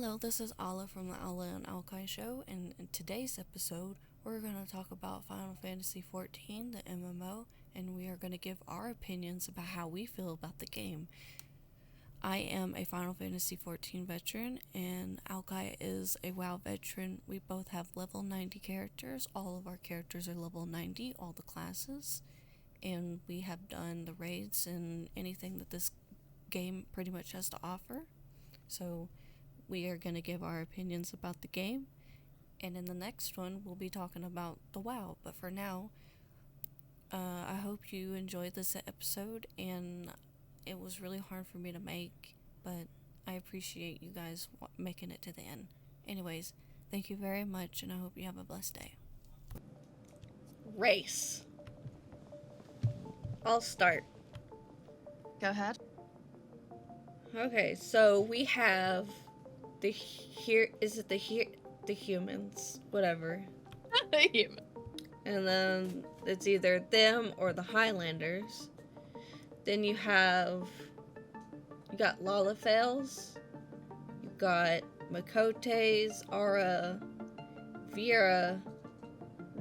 Hello, this is Ala from the Ala and Alkai Show, and in today's episode, we're going to talk about Final Fantasy XIV, the MMO, and we are going to give our opinions about how we feel about the game. I am a Final Fantasy XIV veteran, and Alkai is a WoW veteran. We both have level 90 characters. All of our characters are level 90, all the classes, and we have done the raids and anything that this game pretty much has to offer. So we are going to give our opinions about the game, and in the next one we'll be talking about the WoW. But for now, I hope you enjoyed this episode, and it was really hard for me to make, but I appreciate you guys making it to the end. Anyways, thank you very much, and I hope you have a blessed day. Race. I'll start. Go ahead. Okay, so we have the humans, whatever. Human. And then it's either them or the Highlanders. Then you got Lalafels, you got Makotes, Ara, Vera,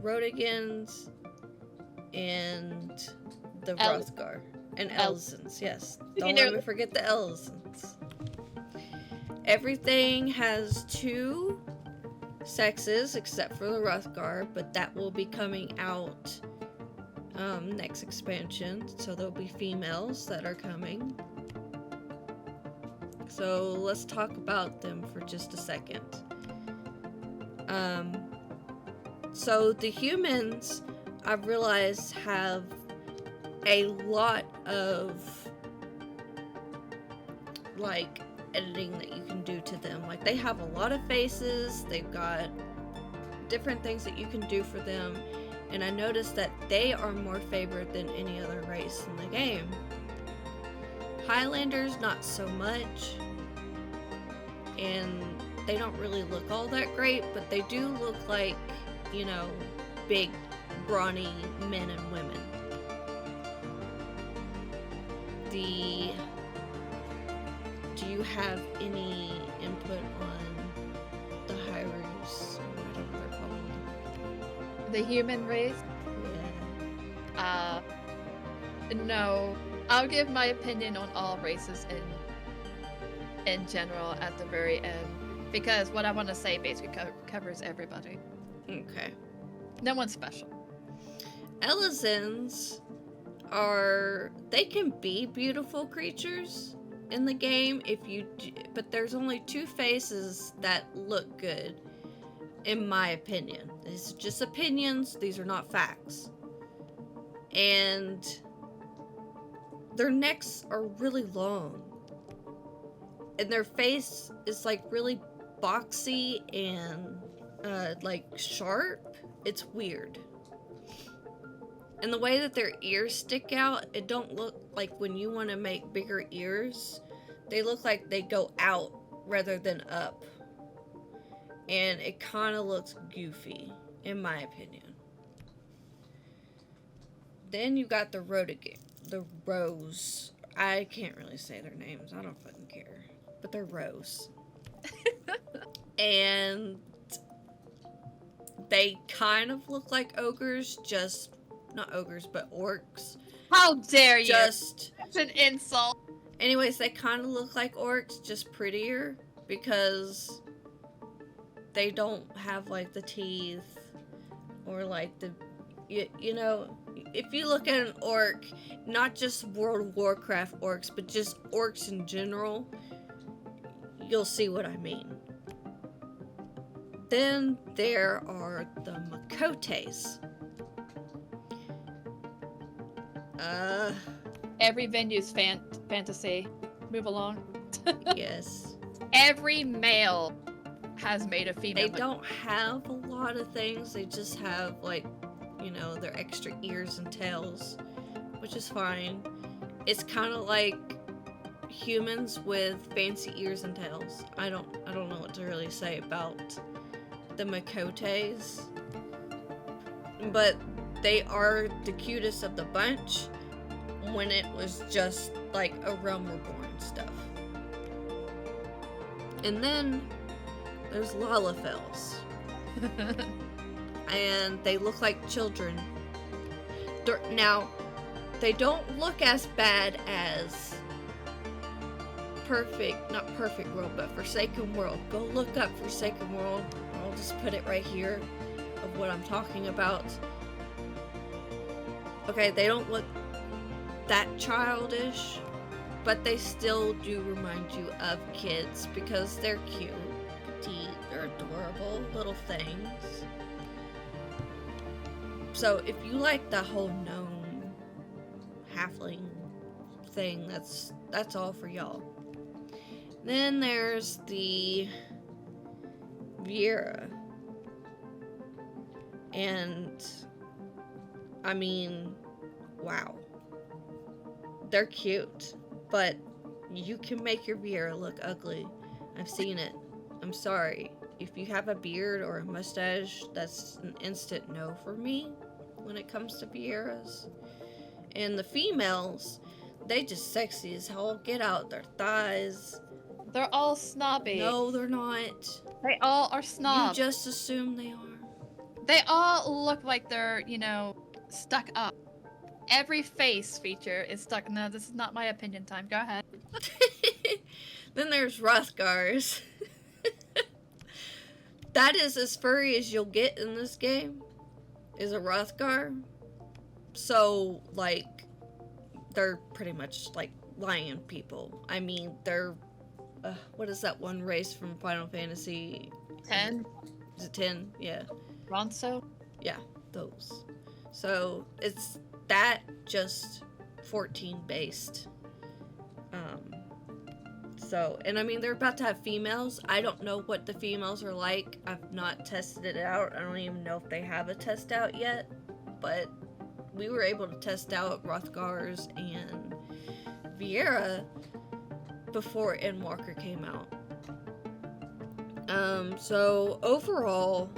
Rodigans, and the Hrothgar. And Elzins, yes. Don't let me forget the Elzins. Everything has 2 sexes except for the Hrothgar, but that will be coming out next expansion, so there'll be females that are coming. So let's talk about them for just a second. So the humans, I've realized, have a lot of editing that you can do to them. Like, they have a lot of faces, they've got different things that you can do for them, and I noticed that they are more favored than any other race in the game. Highlanders, not so much, and they don't really look all that great, but they do look like, big, brawny men and women. Do you have any input on the Hyrus, or whatever they're called? The human race? Yeah. No. I'll give my opinion on all races in general at the very end, because what I want to say basically covers everybody. Okay. No one's special. Elizins they can be beautiful creatures in the game but there's only 2 faces that look good, in my opinion. These are just opinions, these are not facts. And their necks are really long, and their face is really boxy and sharp. It's weird. And the way that their ears stick out, it don't look like when you want to make bigger ears. They look like they go out rather than up. And it kind of looks goofy, in my opinion. Then you got the Rose. I can't really say their names. I don't fucking care. But they're Rose. And they kind of look like ogres, not ogres, but orcs. How dare you? That's an insult. Anyways, they kind of look like orcs, just prettier, because they don't have the teeth or if you look at an orc, not just World of Warcraft orcs, but just orcs in general, you'll see what I mean. Then there are the Makotes. Every venue's fantasy. Move along. Yes. Every male has made a female. They don't have a lot of things. They just have their extra ears and tails, which is fine. It's kind of like humans with fancy ears and tails. I don't know what to really say about the Makotes, but they are the cutest of the bunch when it was just a Realm Reborn stuff. And then There's Lalafels. And they look like children. Now, they don't look as bad as not Perfect World, but Forsaken World. Go look up Forsaken World. I'll just put it right here of what I'm talking about. Okay, they don't look that childish, but they still do remind you of kids because they're cute, petite, they're adorable little things. So if you like the whole gnome halfling thing, that's all for y'all. Then there's the Viera. And I mean, wow. They're cute, but you can make your Viera look ugly. I've seen it. I'm sorry. If you have a beard or a mustache, that's an instant no for me when it comes to Vieras. And the females, they just sexy as hell. Get out their thighs. They're all snobby. No, they're not. They all are snobs. You just assume they are. They all look like they're, stuck up. Every face feature is stuck. No, this is not my opinion time. Go ahead. Then there's Rothgars. That is as furry as you'll get in this game, is a Rothgar. So, like, they're pretty much like lion people. I mean, they're, what is that one race from Final Fantasy? 10? Is it 10? Yeah. Ronso? Yeah, those. So, it's that, just 14 based. So, and I mean, they're about to have females. I don't know what the females are like. I've not tested it out. I don't even know if they have a test out yet. But we were able to test out Rothgars and Viera before Endwalker came out. So overall,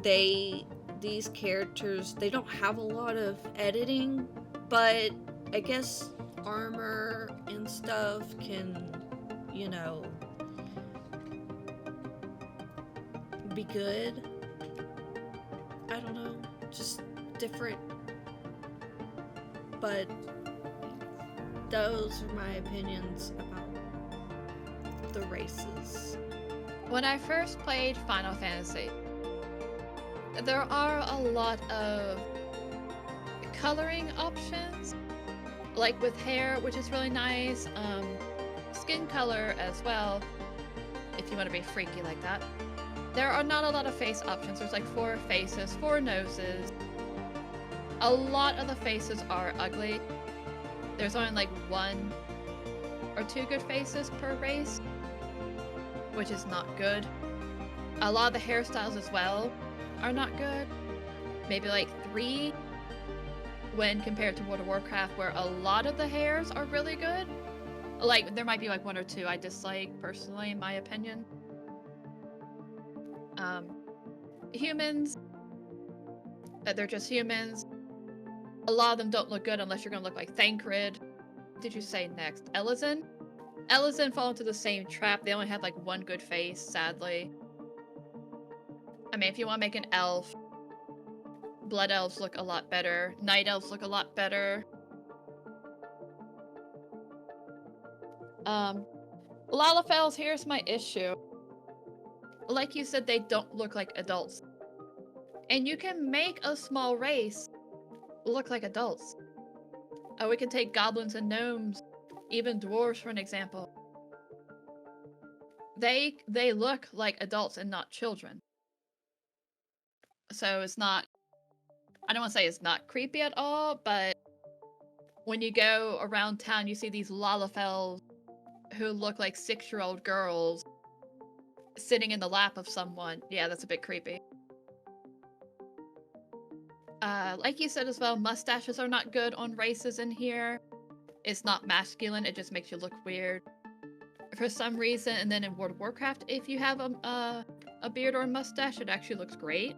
these characters, they don't have a lot of editing, but I guess armor and stuff can, be good. I don't know, just different. But those are my opinions about the races. When I first played Final Fantasy, there are a lot of coloring options, like with hair, which is really nice, skin color as well, if you want to be freaky like that. There are not a lot of face options. There's like 4 faces, 4 noses. A lot of the faces are ugly. There's only like 1 or 2 good faces per race, which is not good. A lot of the hairstyles as well are not good. Maybe like 3 when compared to World of Warcraft, where a lot of the hairs are really good. Like, there might be like 1 or 2 I dislike, personally, in my opinion. Humans, they're just humans. A lot of them don't look good unless you're gonna look like Thancred. What did you say next? Elezen? Elezen fall into the same trap. They only have like 1 good face, sadly. I mean, if you want to make an elf, blood elves look a lot better. Night elves look a lot better. Lalafels, here's my issue. Like you said, they don't look like adults. And you can make a small race look like adults. We can take goblins and gnomes, even dwarves for an example. They look like adults and not children. So it's not, I don't want to say it's not creepy at all, but when you go around town, you see these Lalafels who look like 6-year-old girls sitting in the lap of someone. Yeah, that's a bit creepy. Like you said as well, mustaches are not good on races in here. It's not masculine, it just makes you look weird for some reason. And then in World of Warcraft, if you have a beard or a mustache, it actually looks great.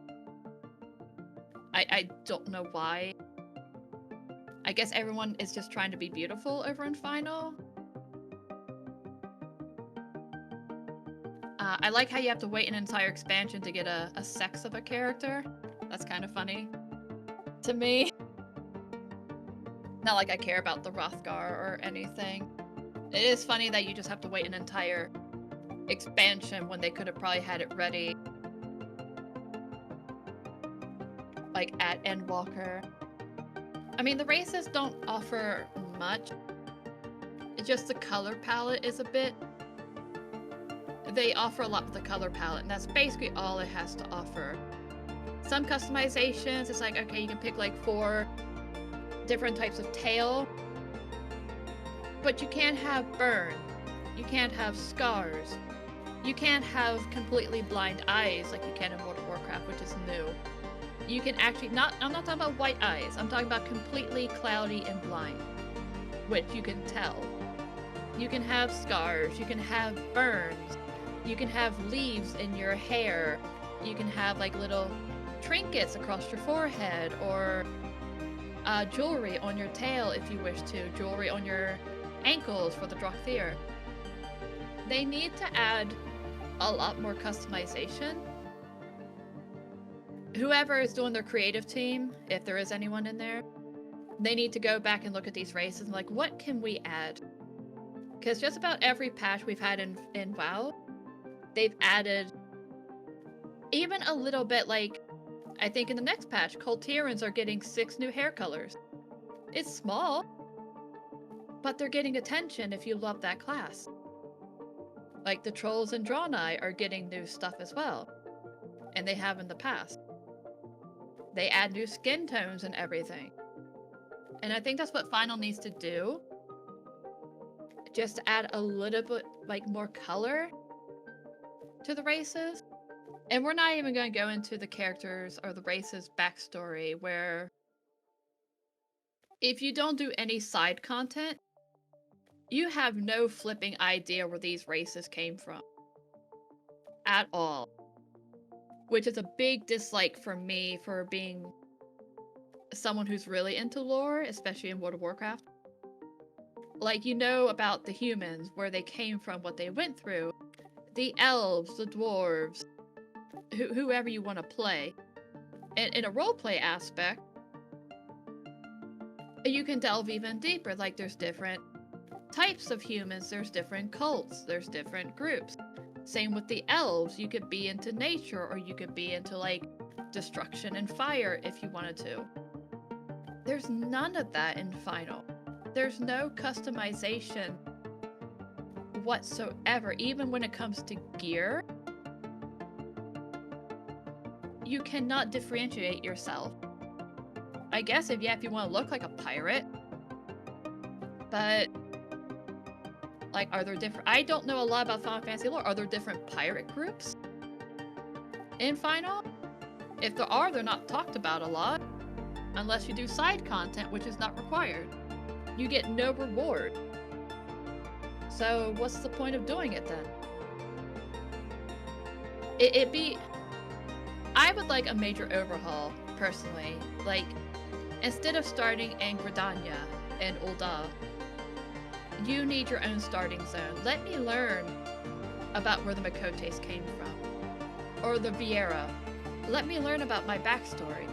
I don't know why. I guess everyone is just trying to be beautiful over in Final. I like how you have to wait an entire expansion to get a sex of a character. That's kind of funny to me. Not like I care about the Rothgar or anything. It is funny that you just have to wait an entire expansion when they could have probably had it ready, like at Endwalker. I mean, the races don't offer much. It's just the color palette is a bit... They offer a lot with the color palette, and that's basically all it has to offer. Some customizations, it's like, okay, you can pick like 4 different types of tail, but you can't have burn, you can't have scars, you can't have completely blind eyes like you can in World of Warcraft, which is new. You can actually I'm not talking about white eyes, I'm talking about completely cloudy and blind, which you can tell. You can have scars, you can have burns, you can have leaves in your hair, you can have like little trinkets across your forehead, or jewelry on your tail if you wish to, jewelry on your ankles for the Drakthir. They need to add a lot more customization. Whoever is doing their creative team, if there is anyone in there, they need to go back and look at these races and like, what can we add? Because just about every patch we've had in WoW, they've added even a little bit. Like, I think in the next patch, Kultirans are getting 6 new hair colors. It's small, but they're getting attention if you love that class. Like the Trolls and Draenei are getting new stuff as well, and they have in the past. They add new skin tones and everything. And I think that's what Final needs to do. Just to add a little bit like more color to the races. And we're not even going to go into the characters or the races' backstory, where if you don't do any side content, you have no flipping idea where these races came from. At all. Which is a big dislike for me for being someone who's really into lore, especially in World of Warcraft. Like, you know about the humans, where they came from, what they went through. The elves, the dwarves, whoever you want to play. And in a roleplay aspect, you can delve even deeper. Like, there's different types of humans, there's different cults, there's different groups. Same with the elves, you could be into nature, or you could be into, like, destruction and fire if you wanted to. There's none of that in Final. There's no customization whatsoever, even when it comes to gear. You cannot differentiate yourself. I guess if you want to look like a pirate, but like, are there different... I don't know a lot about Final Fantasy lore. Are there different pirate groups in Final? If there are, they're not talked about a lot, unless you do side content, which is not required. You get no reward. So what's the point of doing it then? I would like a major overhaul, personally. Like, instead of starting in Gridania and Ul'dah, you need your own starting zone. Let me learn about where the Makotes came from. Or the Viera. Let me learn about my backstory.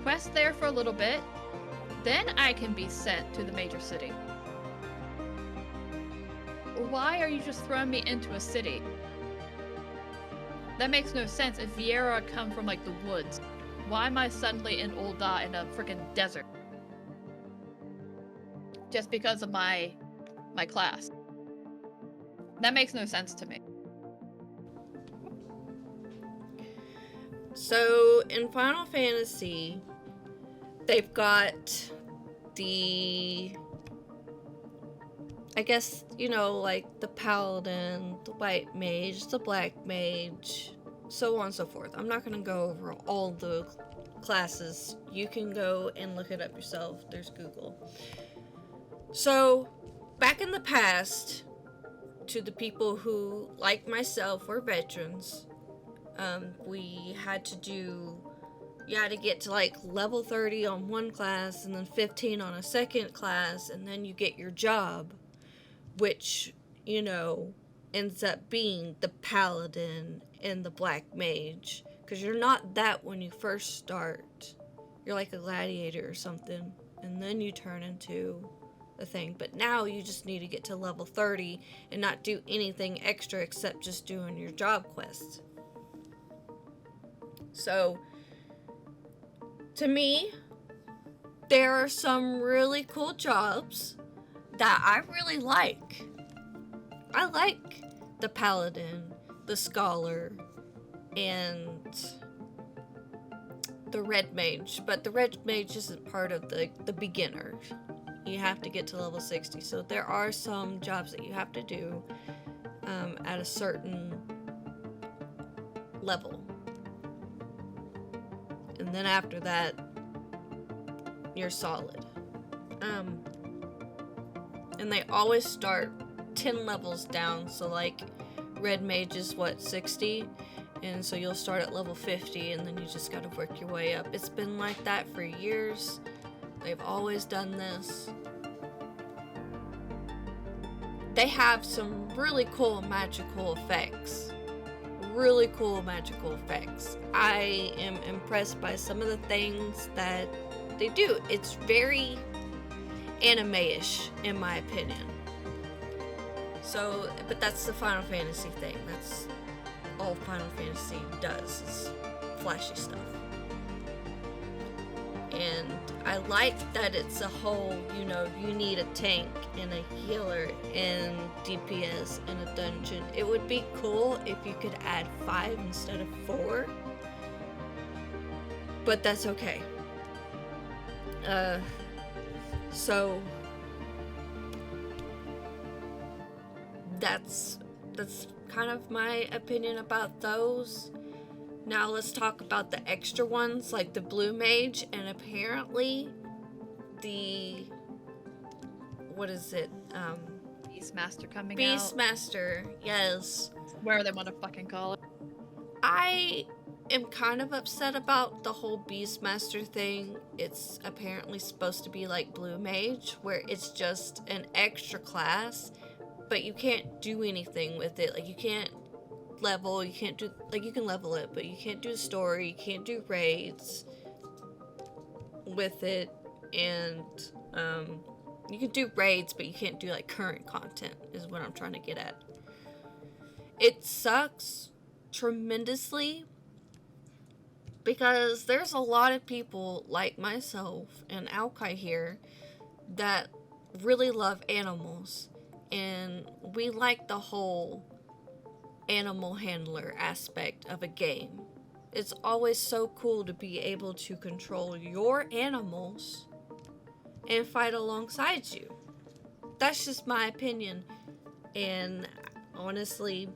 Quest there for a little bit, then I can be sent to the major city. Why are you just throwing me into a city? That makes no sense. If Viera come from, like, the woods, why am I suddenly in Ul'dah in a freaking desert? Just because of my class. That makes no sense to me. So, in Final Fantasy, they've got the... I guess, you know, like the paladin, the white mage, the black mage, so on and so forth. I'm not going to go over all the classes. You can go and look it up yourself. There's Google. So, back in the past, to the people who, like myself, were veterans, we had to do... You had to get to, like, level 30 on one class, and then 15 on a second class, and then you get your job. Which, you know, ends up being the paladin and the black mage. Because you're not that when you first start. You're like a gladiator or something. And then you turn into a thing. But now you just need to get to level 30 and not do anything extra except just doing your job quests. So, to me, there are some really cool jobs that I really like. I like the paladin, the scholar, and the red mage. But the red mage isn't part of the beginner. You have to get to level 60. So there are some jobs that you have to do at a certain level. And then after that, you're solid. And they always start 10 levels down. So like red mage is 60, and so you'll start at level 50 and then you just gotta work your way up. It's been like that for years. They've always done this. They have some really cool magical effects. Really cool magical effects. I am impressed by some of the things that they do. It's very anime-ish, in my opinion. So, but that's the Final Fantasy thing. That's all Final Fantasy does, is flashy stuff. And I like that it's a whole, you need a tank and a healer and DPS in a dungeon. It would be cool if you could add 5 instead of 4. But that's okay. So that's kind of my opinion about those. Now let's talk about the extra ones, like the blue mage, and apparently the, what is it? Beastmaster coming out. Beastmaster, yes. Whatever they want to fucking call it. I am kind of upset about the whole Beastmaster thing. It's apparently supposed to be like blue mage, where it's just an extra class, but you can't do anything with it. Like, you can't level, you can't do, like, you can level it, but you can't do story, you can't do raids with it, and you can do raids, but you can't do like current content, is what I'm trying to get at. It sucks tremendously because there's a lot of people like myself and Alkai here that really love animals, and we like the whole animal handler aspect of a game. It's always so cool to be able to control your animals and fight alongside you. That's just my opinion, and honestly,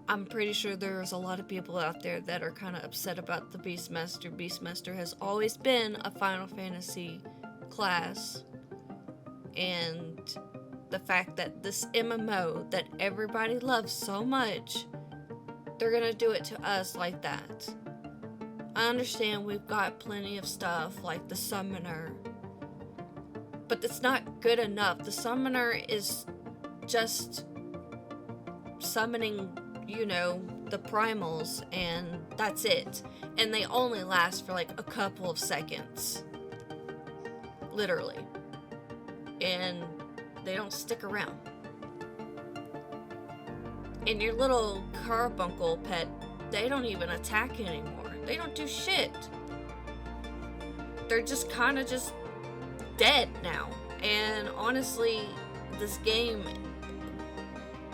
I'm pretty sure there's a lot of people out there that are kind of upset about the Beastmaster. Beastmaster has always been a Final Fantasy class, and the fact that this MMO that everybody loves so much, they're gonna do it to us like that. I understand we've got plenty of stuff like the Summoner, but it's not good enough. The Summoner is just summoning, the primals, and that's it. And they only last for like a couple of seconds. Literally. And they don't stick around. And your little carbuncle pet, they don't even attack anymore. They don't do shit. They're just kind of just dead now. And honestly, this game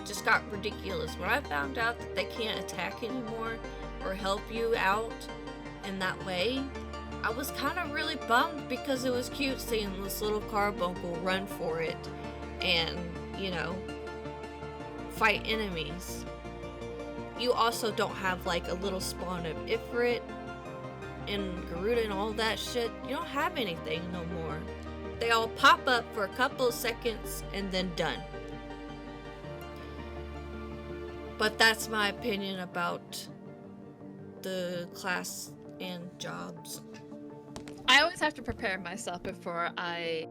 just got ridiculous. When I found out that they can't attack anymore or help you out in that way, I was kind of really bummed, because it was cute seeing this little carbuncle run for it and, fight enemies. You also don't have like a little spawn of Ifrit and Garuda and all that shit. You don't have anything no more. They all pop up for a couple of seconds and then done. But that's my opinion about the class and jobs. I always have to prepare myself before I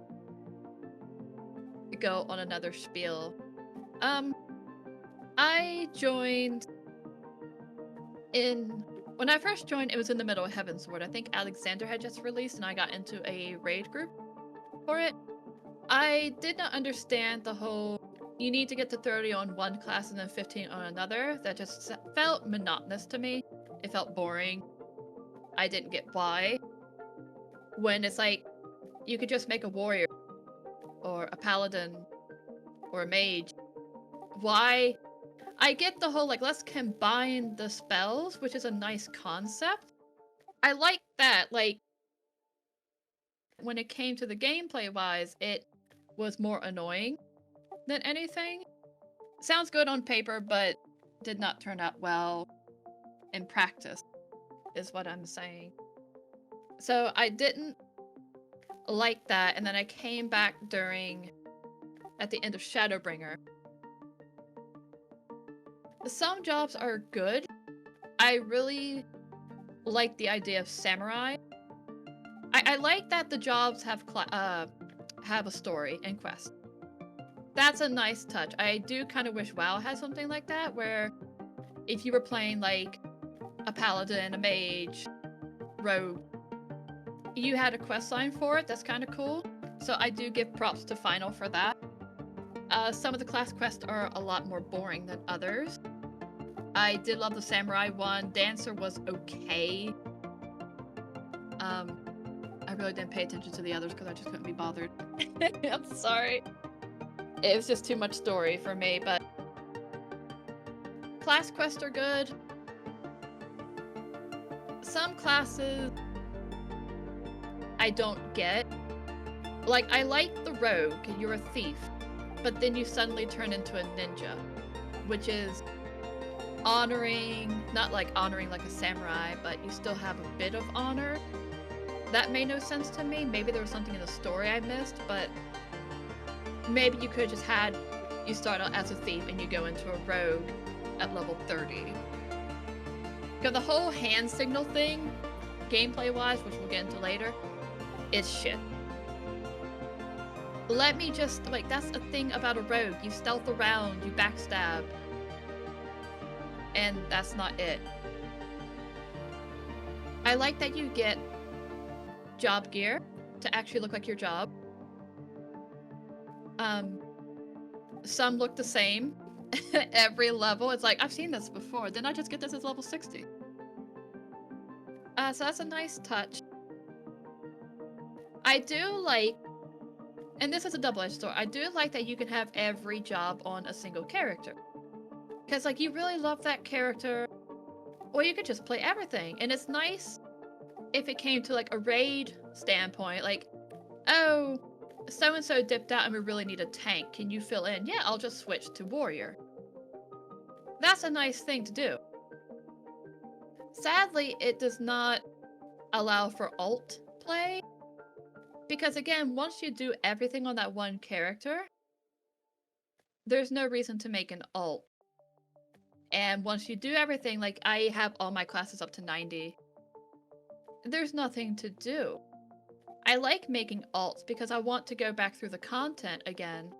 go on another spiel Um, I joined in when I first joined, it was in the middle of Heavensward. I think Alexander had just released, and I got into a raid group for it. I did not understand the whole you need to get to 30 on one class and then 15 on another. That just felt monotonous to me. It felt boring. I didn't get why. When it's like, you could just make a warrior, or a paladin, or a mage. Why? I get the whole, like, let's combine the spells, which is a nice concept. I like that, like, when it came to the gameplay-wise, it was more annoying than anything. Sounds good on paper, but did not turn out well in practice, is what I'm saying. So I didn't like that, and then I came back at the end of Shadowbringer. Some jobs are good. I really like the idea of samurai. I like that the jobs have a story and quest. That's a nice touch. I do kind of wish WoW had something like that, where if you were playing like a paladin, a mage, rogue, you had a quest line for it. That's kind of cool. So I do give props to Final for that. Some of the class quests are a lot more boring than others. I did love the samurai one. Dancer was okay. I really didn't pay attention to the others because I just couldn't be bothered. I'm sorry. It was just too much story for me, but class quests are good. Some classes I don't get. Like, I like the rogue, you're a thief, but then you suddenly turn into a ninja, which is honoring, not like honoring like a samurai, but you still have a bit of honor. That made no sense to me. Maybe there was something in the story I missed, but maybe you could have just had you start out as a thief and you go into a rogue at level 30. Because the whole hand signal thing, gameplay-wise, which we'll get into later, is shit. Let me just, like, that's a thing about a rogue. You stealth around, you backstab. And that's not it. I like that you get job gear to actually look like your job. Some look the same at every level. It's like, I've seen this before. Didn't I just get this as level 60? So that's a nice touch. I do like, and this is a double-edged sword, I do like that you can have every job on a single character. Because, like, you really love that character, or you could just play everything. And it's nice if it came to, like, a raid standpoint. Like, oh, so-and-so dipped out and we really need a tank. Can you fill in? Yeah, I'll just switch to warrior. That's a nice thing to do. Sadly, it does not allow for alt play. Because, again, once you do everything on that one character, there's no reason to make an alt. And once you do everything, like, I have all my classes up to 90. There's nothing to do. I like making alts because I want to go back through the content again.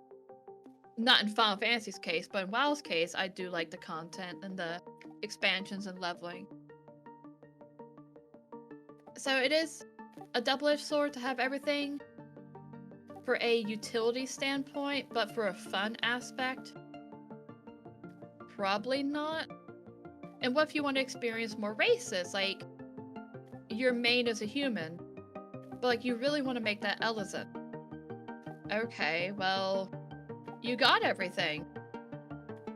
Not in Final Fantasy's case, but in WoW's case, I do like the content and the expansions and leveling. So it is a double-edged sword to have everything for a utility standpoint, but for a fun aspect, probably not. And what if you want to experience more races? Like, your main is a human, but like you really want to make that Elezen. Okay, well, you got everything.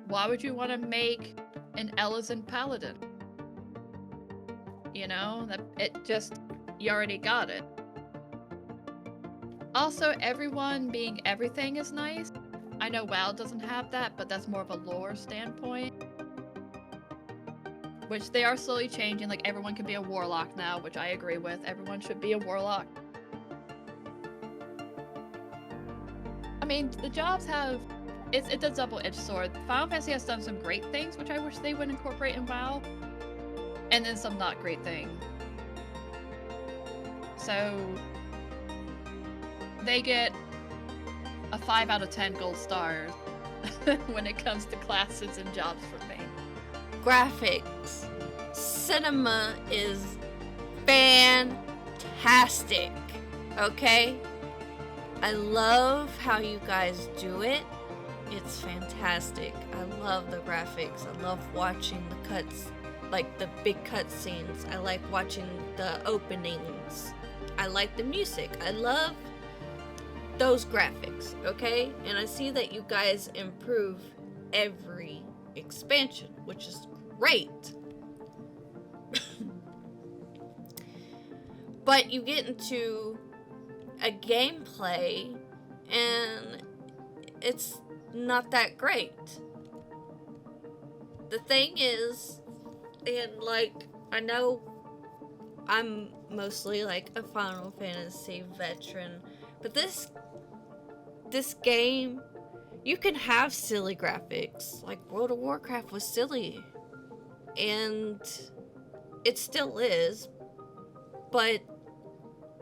Why would you want to make an Elezen paladin? You know, you already got it. Also, everyone being everything is nice. I know WoW doesn't have that, but that's more of a lore standpoint. Which they are slowly changing, like everyone can be a warlock now, which I agree with. Everyone should be a warlock. I mean, the jobs have... It's a double-edged sword. Final Fantasy has done some great things, which I wish they would incorporate in WoW. And then some not great things. So... they get a 5 out of 10 gold stars when it comes to classes and jobs for me. Graphics. Cinema is fantastic. Okay? I love how you guys do it. It's fantastic. I love the graphics. I love watching the cuts, like the big cutscenes. I like watching the openings. I like the music. I love those graphics, okay? And I see that you guys improve every expansion, which is great. But you get into a gameplay and it's not that great. The thing is, and like, I know I'm mostly like a Final Fantasy veteran, but this game, you can have silly graphics. Like World of Warcraft was silly, and it still is, but,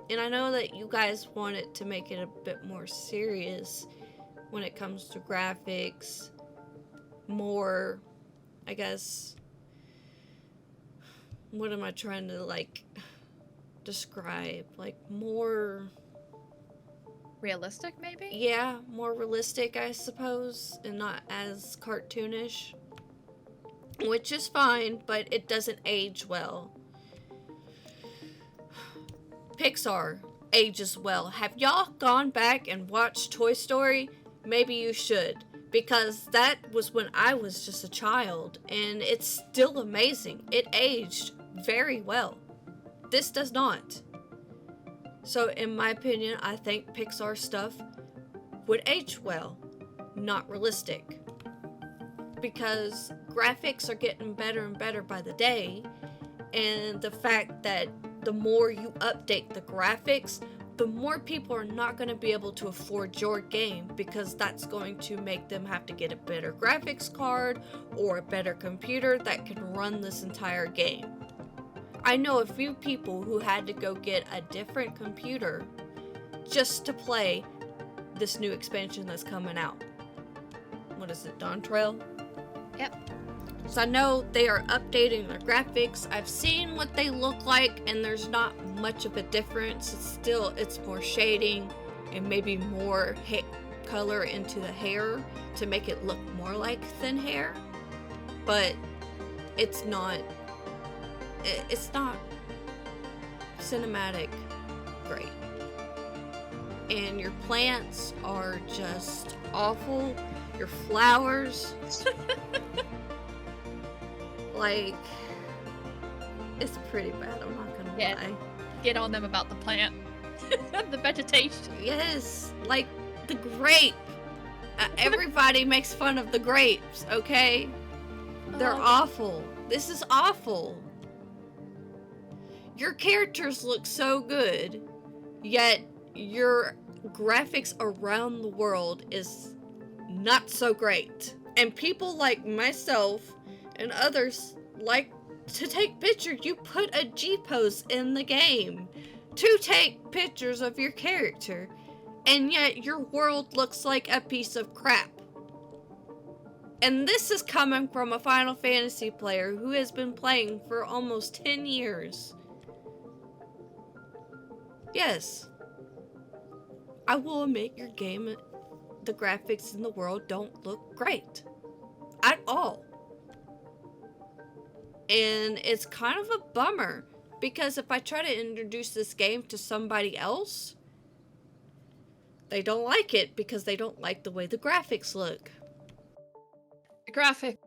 and I know that you guys want it to make it a bit more serious when it comes to graphics, more, I guess, what am I trying to, like, describe? Like, more... Realistic, maybe? Yeah, more realistic, I suppose, and not as cartoonish. Which is fine, but it doesn't age well. Pixar ages well. Have y'all gone back and watched Toy Story? Maybe you should, because that was when I was just a child, and it's still amazing. It aged very well. This does not. So in my opinion, I think Pixar stuff would age well, not realistic. Because graphics are getting better and better by the day, and the fact that the more you update the graphics, the more people are not going to be able to afford your game, because that's going to make them have to get a better graphics card or a better computer that can run this entire game. I know a few people who had to go get a different computer just to play this new expansion that's coming out. What is it, Dawn Trail? Yep. So I know they are updating their graphics. I've seen what they look like, and there's not much of a difference. It's more shading and maybe more color into the hair to make it look more like thin hair. But it's not cinematic great. And your plants are just awful. Your flowers, like, it's pretty bad, I'm not gonna lie. Get on them about the plant. The vegetation. Yes, like the grape. Everybody makes fun of the grapes, okay? They're awful. This is awful. Your characters look so good, yet your graphics around the world is not so great. And people like myself and others like to take pictures. You put a G-pose in the game to take pictures of your character, and yet your world looks like a piece of crap. And this is coming from a Final Fantasy player who has been playing for almost 10 years. Yes, I will admit your game, the graphics in the world don't look great at all. And it's kind of a bummer, because if I try to introduce this game to somebody else, they don't like it because they don't like the way the graphics look. Graphic.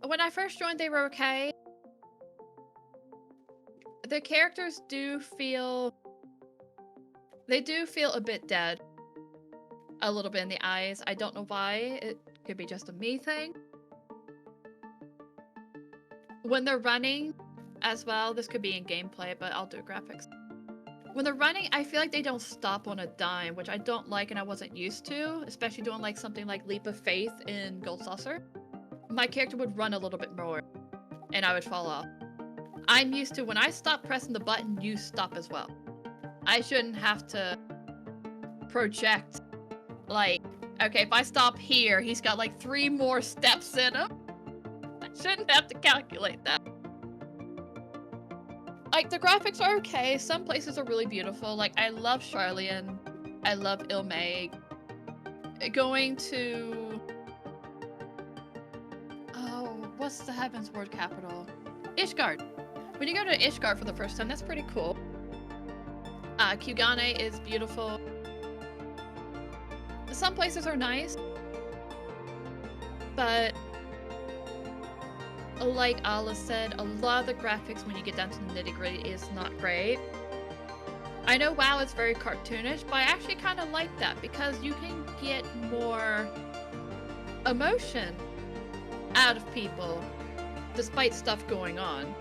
When I first joined, they were okay. The characters do feel a bit dead. A little bit in the eyes. I don't know why. It could be just a me thing. When they're running as well, this could be in gameplay, but I'll do graphics. When they're running, I feel like they don't stop on a dime, which I don't like and I wasn't used to, especially doing like something like Leap of Faith in Gold Saucer. My character would run a little bit more, and I would fall off. I'm used to when I stop pressing the button, you stop as well. I shouldn't have to project like Okay, if I stop here, he's got like 3 more steps in him. I shouldn't have to calculate that. Like, the graphics are okay. Some places are really beautiful. Like, I love Charlian. I love Ilmag. Going to... Oh, what's the Heaven's Ward capital? Ishgard. When you go to Ishgard for the first time, that's pretty cool. Kugane is beautiful. Some places are nice, but like Alice said, a lot of the graphics when you get down to the nitty-gritty is not great. I know WoW is very cartoonish, but I actually kind of like that because you can get more emotion out of people despite stuff going on.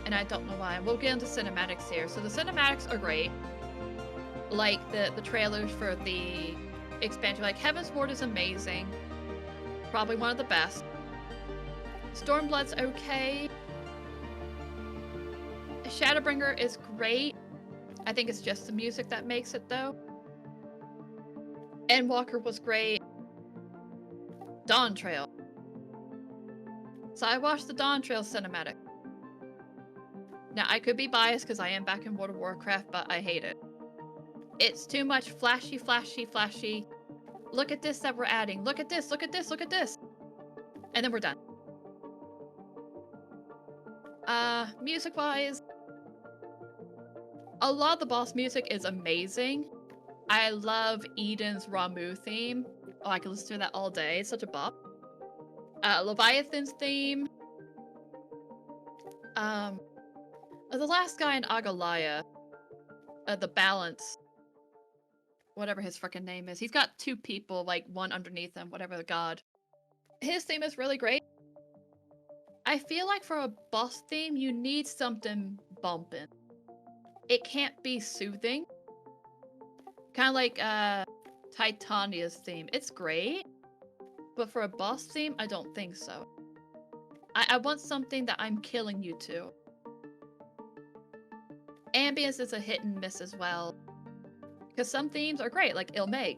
And I don't know why. We'll get into cinematics here. So the cinematics are great. Like the trailers for the expansion. Like Heaven's Ward is amazing. Probably one of the best. Stormblood's okay. Shadowbringer is great. I think it's just the music that makes it though. Endwalker was great. Dawn Trail. So I watched the Dawn Trail cinematic. Now I could be biased because I am back in World of Warcraft, but I hate it. It's too much flashy, flashy, flashy. Look at this that we're adding. Look at this, look at this, look at this. And then we're done. Music-wise, a lot of the boss music is amazing. I love Eden's Ramuh theme. Oh, I can listen to that all day. It's such a bop. Leviathan's theme. The last guy in Agalaya, the Balance, whatever his frickin' name is. He's got 2 people, like one underneath him, whatever the god. His theme is really great. I feel like for a boss theme, you need something bumping. It can't be soothing. Kind of like Titania's theme. It's great, but for a boss theme, I don't think so. I want something that I'm killing you to. Ambience is a hit and miss as well. Because some themes are great, like Ilmag,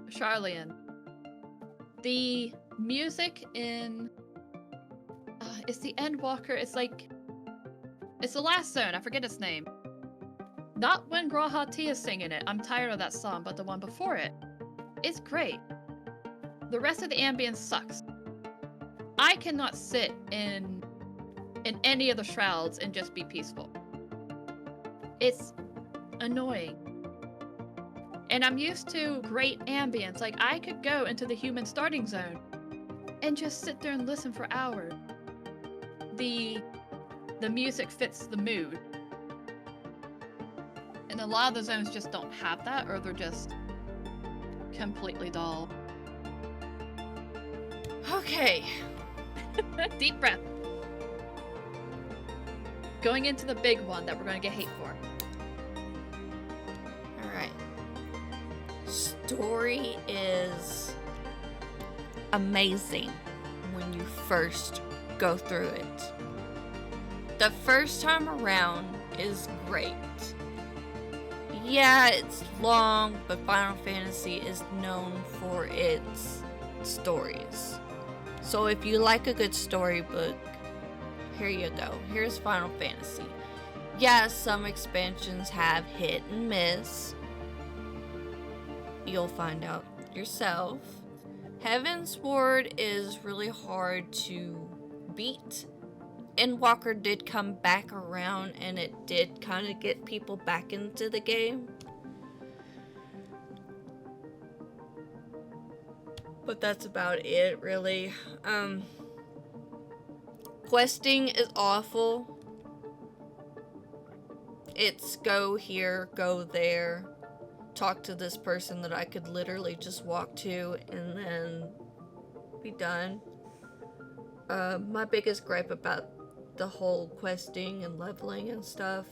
Charlian. The music in... it's the Endwalker, it's like... It's the last zone, I forget its name. Not when Grahati is singing it, I'm tired of that song, but the one before it. It's great. The rest of the ambience sucks. I cannot sit in any of the shrouds and just be peaceful. It's annoying. And I'm used to great ambience. Like, I could go into the human starting zone and just sit there and listen for hours. The music fits the mood. And a lot of the zones just don't have that, or they're just completely dull. Okay. Deep breath. Going into the big one that we're going to get hate for. Alright. Story is amazing when you first go through it. The first time around is great. Yeah, it's long, but Final Fantasy is known for its stories. So if you like a good storybook, here you go. Here's Final Fantasy. Yeah, some expansions have hit and miss. You'll find out yourself. Heaven's Ward is really hard to beat. Endwalker did come back around, and it did kind of get people back into the game. But that's about it, really. Questing is awful. It's go here, go there, talk to this person that I could literally just walk to and then be done. My biggest gripe about the whole questing and leveling and stuff,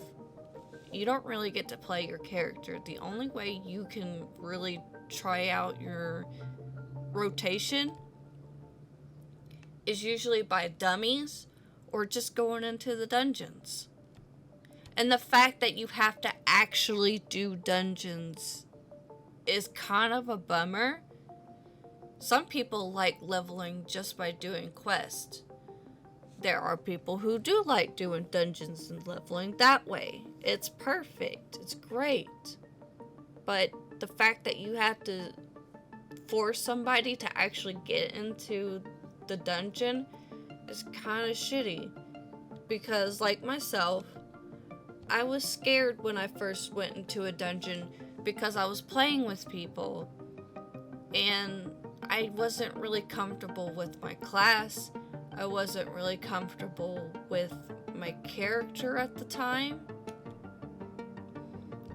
you don't really get to play your character. The only way you can really try out your rotation is usually by dummies or just going into the dungeons. And the fact that you have to actually do dungeons is kind of a bummer, Some people like leveling just by doing quests. There are people who do like doing dungeons and leveling that way. It's perfect. It's great. But the fact that you have to force somebody to actually get into the dungeon is kind of shitty. Because, like myself, I was scared when I first went into a dungeon because I was playing with people and I wasn't really comfortable with my class. I wasn't really comfortable with my character at the time.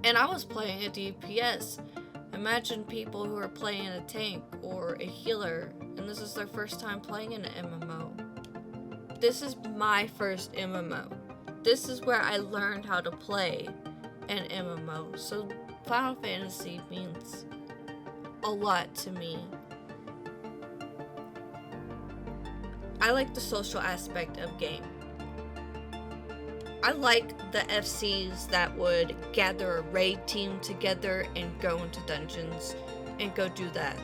And I was playing a DPS. Imagine people who are playing a tank or a healer, and this is their first time playing an MMO. This is my first MMO. This is where I learned how to play an MMO. So Final Fantasy means a lot to me. I like the social aspect of game. I like the FCs that would gather a raid team together and go into dungeons and go do that.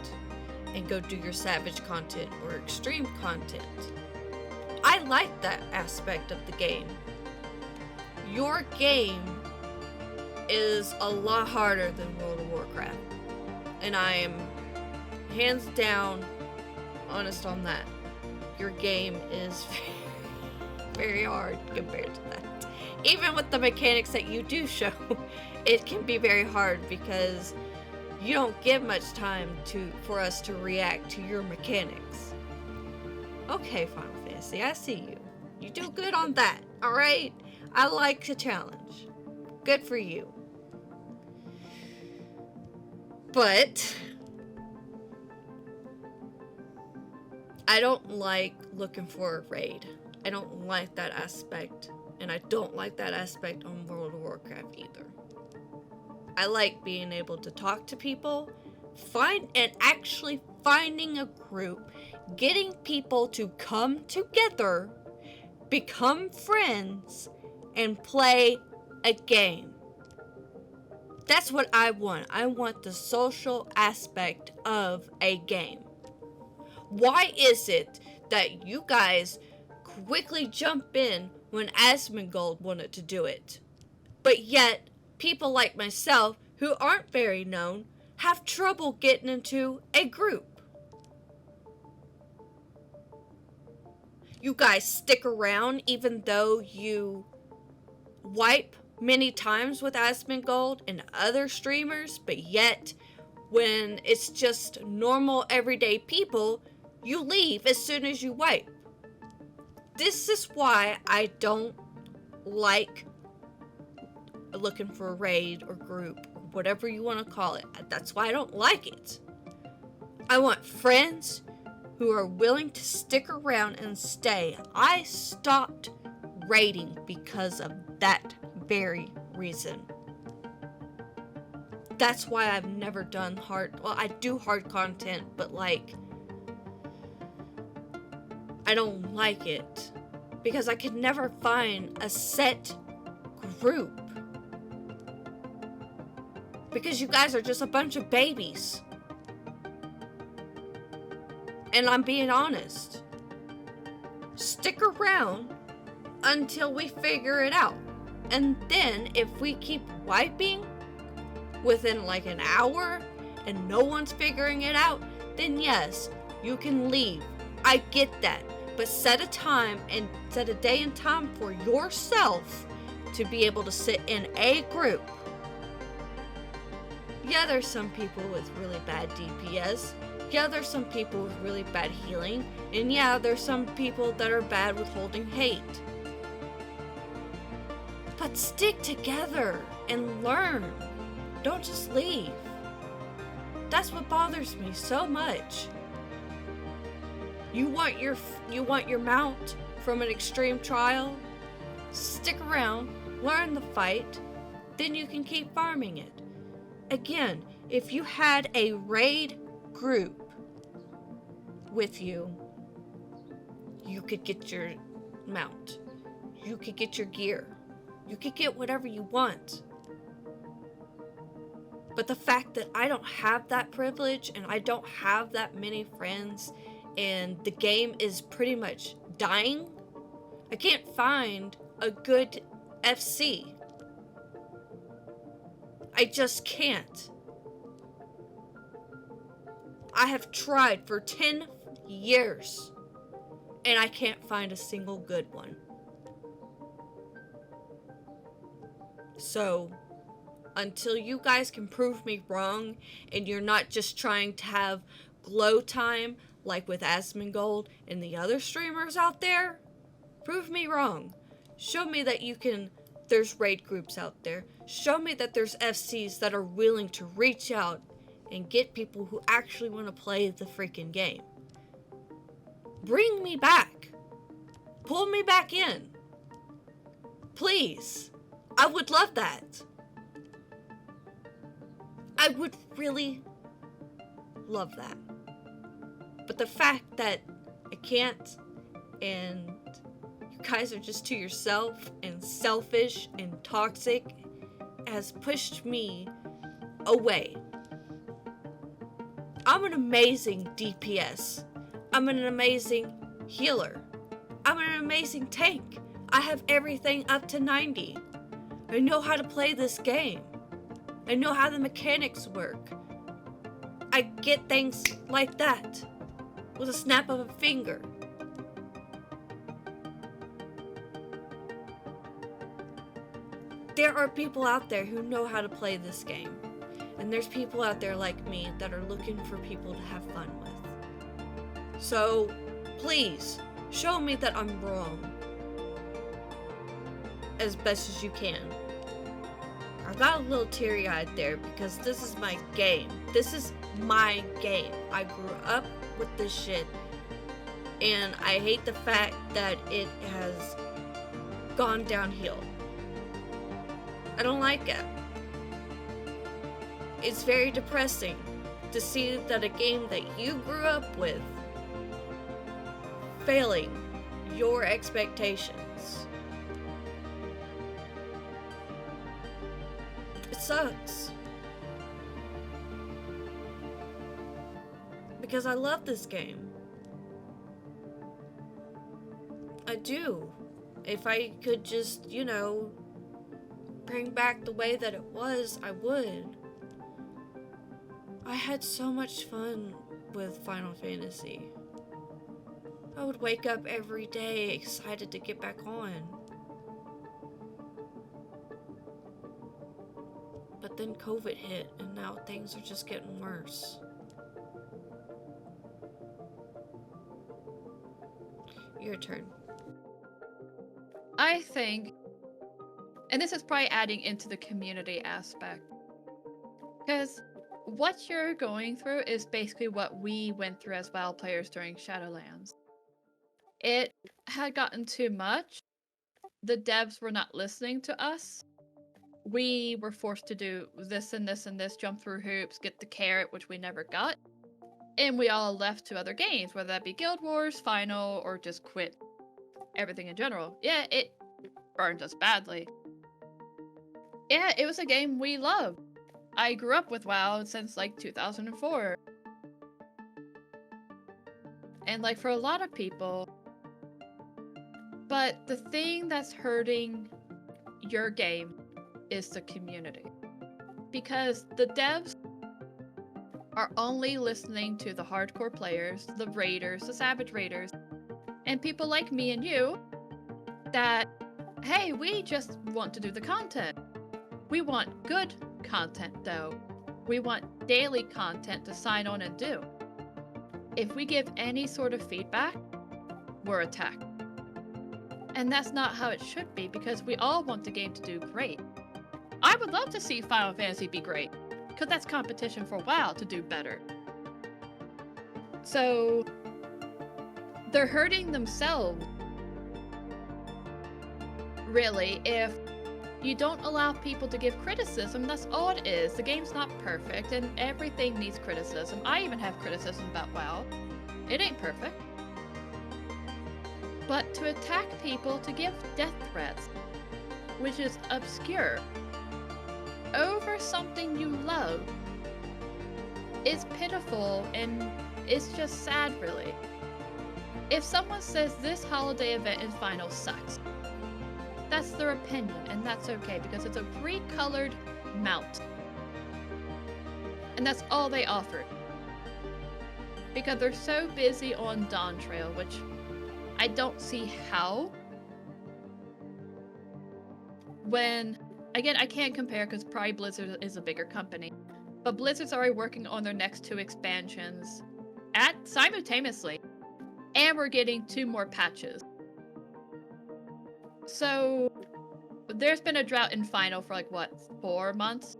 And go do your savage content or extreme content. I like that aspect of the game. Your game is a lot harder than World of Warcraft. And I am hands down honest on that. Your game is very hard compared to that. Even with the mechanics that you do show, it can be very hard because you don't give much time for us to react to your mechanics. Okay, Final Fantasy, I see you. You do good on that, alright? I like the challenge. Good for you. But I don't like looking for a raid. I don't like that aspect. And I don't like that aspect on World of Warcraft either. I like being able to talk to people, actually finding a group, getting people to come together, become friends, and play a game. That's what I want. I want the social aspect of a game. Why is it that you guys quickly jump in when Asmongold wanted to do it, but yet people like myself who aren't very known have trouble getting into a group? You guys stick around even though you wipe many times with Asmongold and other streamers, but yet when it's just normal everyday people, you leave as soon as you wipe. This is why I don't like looking for a raid or group, or whatever you want to call it. That's why I don't like it. I want friends who are willing to stick around and stay. I stopped raiding because of that very reason. That's why I've never done I do hard content, but I don't like it because I could never find a set group. Because you guys are just a bunch of babies. And I'm being honest. Stick around until we figure it out. And then if we keep wiping within an hour and no one's figuring it out, then yes, you can leave. I get that. But set a time and set a day and time for yourself to be able to sit in a group. Yeah, there's some people with really bad DPS. Yeah, there's some people with really bad healing. And yeah, there's some people that are bad with holding hate. But stick together and learn. Don't just leave. That's what bothers me so much. You want your mount from an extreme trial? Stick around, learn the fight, then you can keep farming it. Again, if you had a raid group with you, you could get your mount. You could get your gear. You could get whatever you want. But the fact that I don't have that privilege and I don't have that many friends and the game is pretty much dying, I can't find a good FC. I just can't. I have tried for 10 years and I can't find a single good one. So, until you guys can prove me wrong and you're not just trying to have glow time like with Asmongold and the other streamers out there, prove me wrong. Show me that there's raid groups out there. Show me that there's FCs that are willing to reach out and get people who actually want to play the freaking game. Bring me back. Pull me back in. Please. I would love that. I would really love that. But the fact that I can't, and you guys are just to yourself and selfish and toxic, has pushed me away. I'm an amazing DPS. I'm an amazing healer. I'm an amazing tank. I have everything up to 90. I know how to play this game. I know how the mechanics work. I get things like that with a snap of a finger. There are people out there who know how to play this game. And there's people out there like me that are looking for people to have fun with. So, please, show me that I'm wrong. As best as you can. I got a little teary-eyed there because this is my game. This is my game. I grew up with this shit. And I hate the fact that it has gone downhill. I don't like it. It's very depressing to see that a game that you grew up with failing your expectations. It sucks. Because I love this game. I do. If I could just, bring back the way that it was, I would. I had so much fun with Final Fantasy. I would wake up every day excited to get back on. But then COVID hit, and now things are just getting worse. Your turn. I think, and this is probably adding into the community aspect, because what you're going through is basically what we went through as WoW players during Shadowlands. It had gotten too much. The devs were not listening to us. We were forced to do this and this and this, jump through hoops, get the carrot, which we never got. And we all left to other games, whether that be Guild Wars, Final, or just quit everything in general. Yeah, it burned us badly. Yeah, it was a game we loved. I grew up with WoW since 2004. And for a lot of people, but the thing that's hurting your game is the community. Because the devs are only listening to the hardcore players, the raiders, the savage raiders, and people like me and you that, hey, we just want to do the content. We want good content though. We want daily content to sign on and do. If we give any sort of feedback, we're attacked. And that's not how it should be, because we all want the game to do great. I would love to see Final Fantasy be great, because that's competition for WoW to do better. So they're hurting themselves, really, if you don't allow people to give criticism. That's all it is. The game's not perfect, and everything needs criticism. I even have criticism about WoW. It ain't perfect. But to attack people, to give death threats, which is obscure. over something you love is pitiful and it's just sad, really. If someone says this holiday event in Final sucks, that's their opinion, and that's okay because it's a pre-colored mount. And that's all they offered. Because they're so busy on Dawn Trail, which I don't see how. When, again, I can't compare because probably Blizzard is a bigger company. But Blizzard's already working on their next 2 expansions simultaneously. And we're getting 2 more patches. So there's been a drought in Final for like, what, 4 months?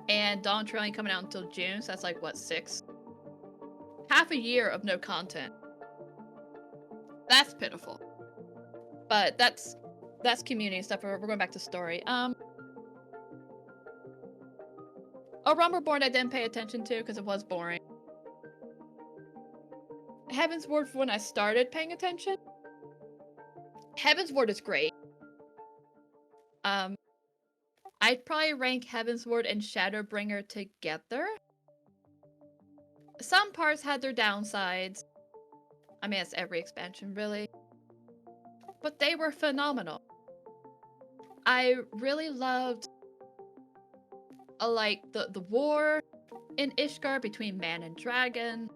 And Dawn Trail ain't coming out until June, so that's like, what, 6? Half a year of no content. That's pitiful. But that's community stuff. We're going back to story. A Rumberborn I didn't pay attention to because it was boring. Heaven's Ward for when I started paying attention. Heaven's Ward is great. I'd probably rank Heaven's Ward and Shadowbringer together. Some parts had their downsides. I mean, it's every expansion, really. But they were phenomenal. I really loved like the war in Ishgard between man and dragon.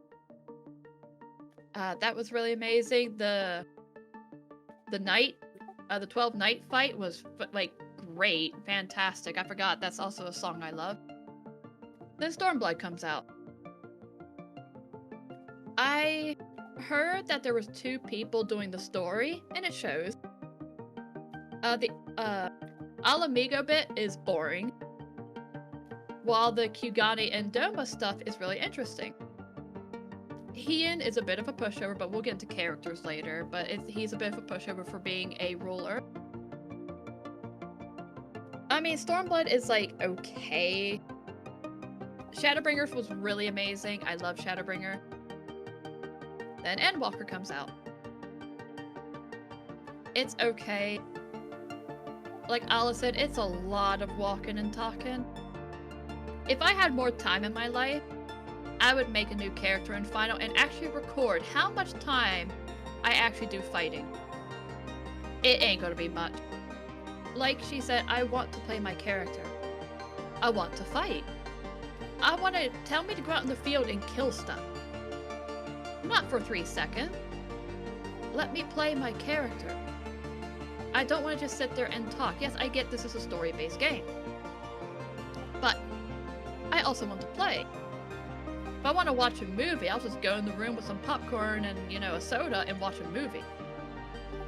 That was really amazing. The night, the 12 night fight was like great, fantastic. I forgot that's also a song I love. Then Stormblood comes out. I heard that there was 2 people doing the story, and it shows. The Alamigo bit is boring, while the Kugani and Doma stuff is really interesting. Hien is a bit of a pushover, but we'll get into characters later, but he's a bit of a pushover for being a ruler. I mean, Stormblood is like, okay. Shadowbringer was really amazing. I love Shadowbringer. Then Endwalker comes out. It's okay. Like Ala said, it's a lot of walking and talking. If I had more time in my life, I would make a new character in Final and actually record how much time I actually do fighting. It ain't gonna be much. Like she said, I want to play my character. I want to fight. I want to tell me to go out in the field and kill stuff. Not for 3 seconds. Let me play my character. I don't want to just sit there and talk. Yes, I get this is a story-based game. But I also want to play. If I want to watch a movie, I'll just go in the room with some popcorn and, you know, a soda and watch a movie.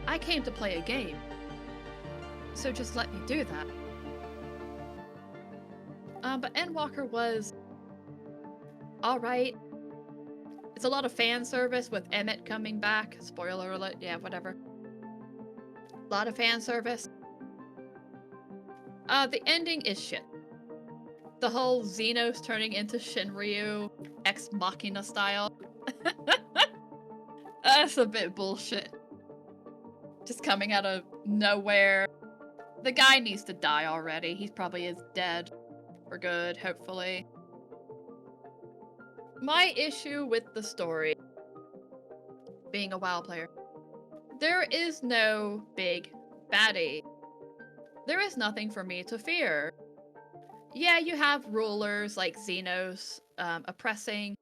I came to play a game. So just let me do that. But Endwalker was alright. It's a lot of fan service with Emmett coming back. Spoiler alert, yeah, whatever. A lot of fan service. The ending is shit. The whole Xenos turning into Shinryu, Ex Machina style. That's a bit bullshit. Just coming out of nowhere. The guy needs to die already. He probably is dead. For good, hopefully. My issue with the story, being a WoW player, there is no big baddie. There is nothing for me to fear. Yeah, you have rulers like Xenos oppressing,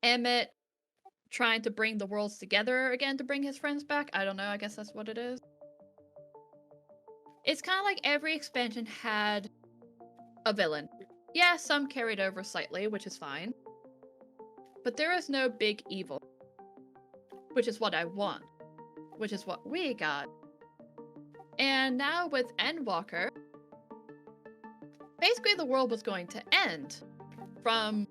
Emmett trying to bring the worlds together again to bring his friends back. I don't know, I guess that's what it is. It's kind of like every expansion had a villain. Yeah, some carried over slightly, which is fine. But there is no big evil. Which is what I want. Which is what we got. And now with Endwalker, basically the world was going to end from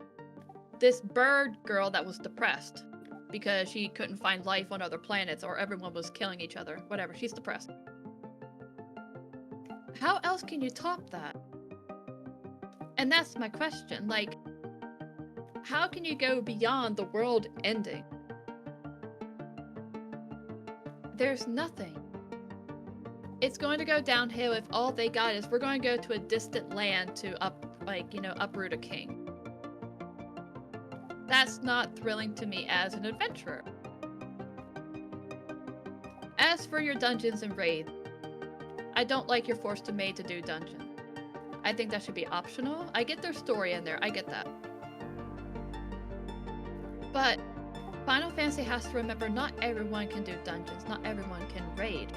this bird girl that was depressed because she couldn't find life on other planets or everyone was killing each other. Whatever, she's depressed. How else can you top that? And that's my question, like, how can you go beyond the world ending? There's nothing. It's going to go downhill if all they got is we're going to go to a distant land to uproot a king. That's not thrilling to me as an adventurer. As for your dungeons and raids, I don't like your forced to made to do dungeons. I think that should be optional. I get their story in there, I get that. But Final Fantasy has to remember not everyone can do dungeons, not everyone can raid.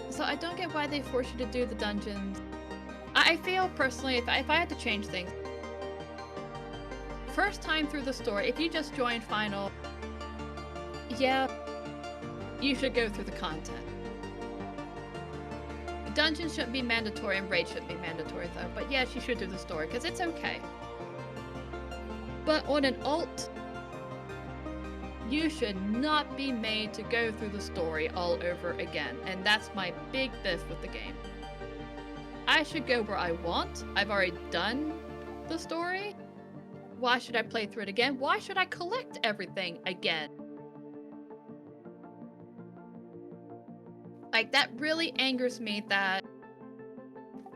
So I don't get why they force you to do the dungeons. I feel personally, if I had to change things, first time through the story, if you just joined Final, yeah, you should go through the content. Dungeons shouldn't be mandatory and raid shouldn't be mandatory though, but yes, you should do the story, because it's okay. But on an alt, you should not be made to go through the story all over again, and that's my big beef with the game. I should go where I want. I've already done the story. Why should I play through it again? Why should I collect everything again? Like, that really angers me that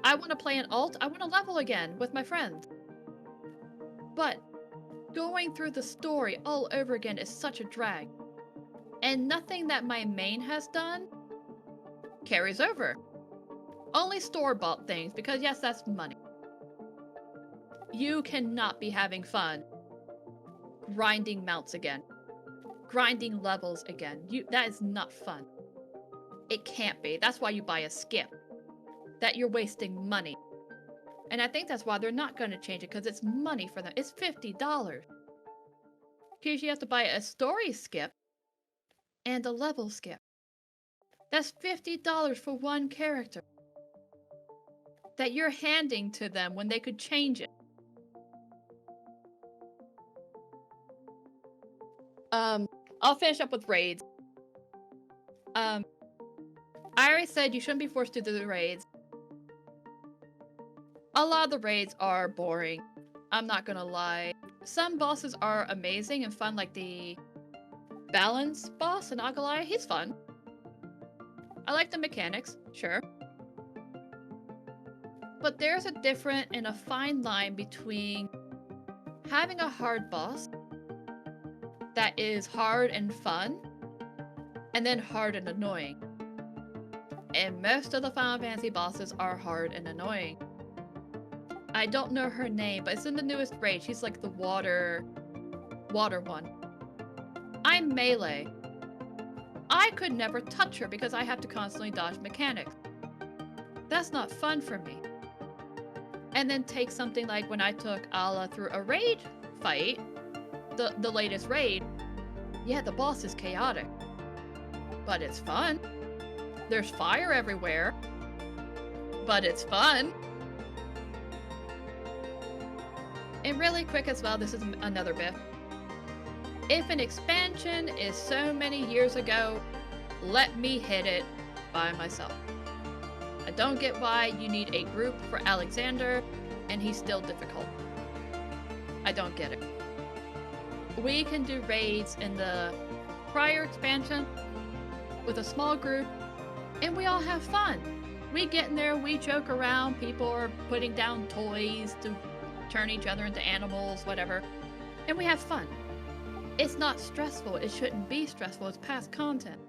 I want to play an alt, I want to level again with my friends. But going through the story all over again is such a drag. And nothing that my main has done carries over. Only store-bought things, because yes, that's money. You cannot be having fun grinding mounts again. Grinding levels again. That is not fun. It can't be. That's why you buy a skip. That you're wasting money. And I think that's why they're not going to change it, because it's money for them. It's $50. Because you have to buy a story skip and a level skip. That's $50 for one character that you're handing to them when they could change it. I'll finish up with raids. I already said you shouldn't be forced to do the raids. A lot of the raids are boring. I'm not gonna lie. Some bosses are amazing and fun, like the balance boss in Agalaya. He's fun. I like the mechanics, sure. But there's a different and a fine line between having a hard boss that is hard and fun, and then hard and annoying. And most of the Final Fantasy bosses are hard and annoying. I don't know her name, but it's in the newest raid. She's like the water one. I'm melee. I could never touch her because I have to constantly dodge mechanics. That's not fun for me. And then take something like when I took Ala through a raid fight, the latest raid, yeah, the boss is chaotic. But it's fun. There's fire everywhere. But it's fun. And really quick as well, this is another bit. If an expansion is so many years ago, let me hit it by myself. I don't get why you need a group for Alexander, and he's still difficult. I don't get it. We can do raids in the prior expansion with a small group, and we all have fun. We get in there, we joke around, people are putting down toys to turn each other into animals, whatever, and we have fun. It's not stressful. It shouldn't be stressful. It's past content.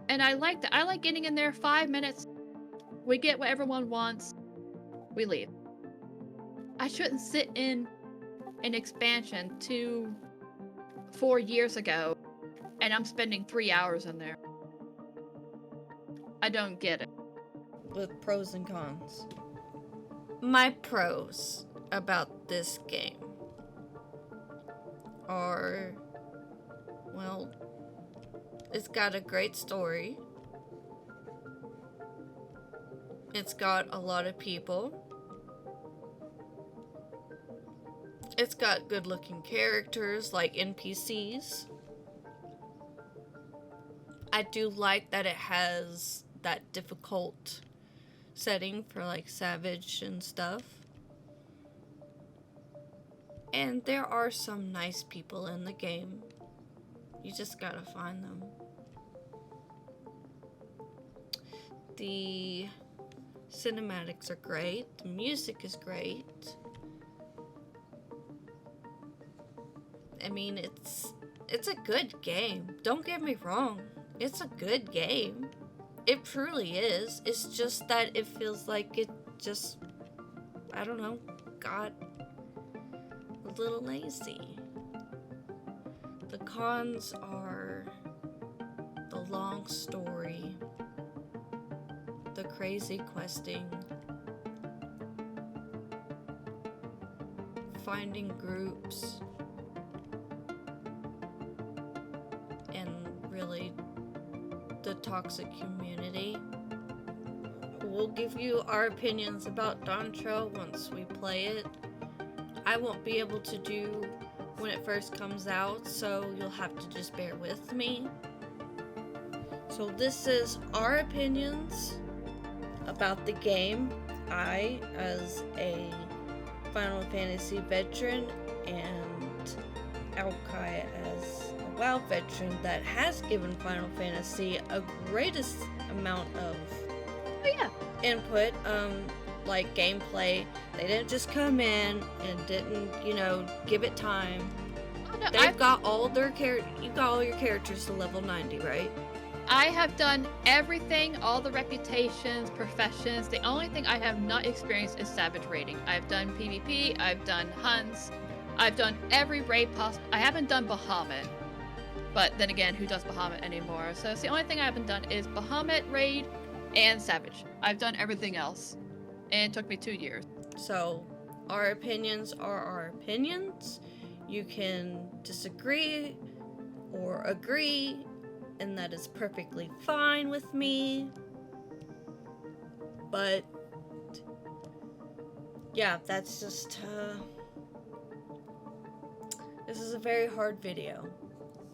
And I like that. I like getting in there 5 minutes. We get what everyone wants. We leave. I shouldn't sit in an expansion 4 years ago and I'm spending 3 hours in there. I don't get it. With pros and cons. My pros about this game are, well, it's got a great story. It's got a lot of people. It's got good looking characters like NPCs. I do like that it has that difficult setting for like Savage and stuff. And there are some nice people in the game. You just gotta find them. The cinematics are great. The music is great. I mean, it's a good game. Don't get me wrong. It's a good game. It truly is. It's just that it feels like it just, I don't know, got a little lazy. The cons are the long story, the crazy questing, finding groups, and really the toxic community. We'll give you our opinions about Dantro once we play it. I won't be able to do when it first comes out, so you'll have to just bear with me. So this is our opinions about the game. I, as a Final Fantasy veteran, and Alkai as a WoW veteran that has given Final Fantasy a greatest amount of input, like gameplay. They didn't just come in and didn't, give it time. Oh, no, They've got all their you got all your characters to level 90, right? I have done everything, all the reputations, professions. The only thing I have not experienced is Savage raiding. I've done PvP, I've done hunts, I've done every raid possible. I haven't done Bahamut, but then again, who does Bahamut anymore? So it's the only thing I haven't done is Bahamut raid and Savage. I've done everything else, and it took me 2 years. So our opinions are our opinions. You can disagree or agree, and that is perfectly fine with me. But yeah, that's just this is a very hard video,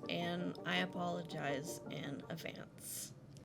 and I apologize in advance.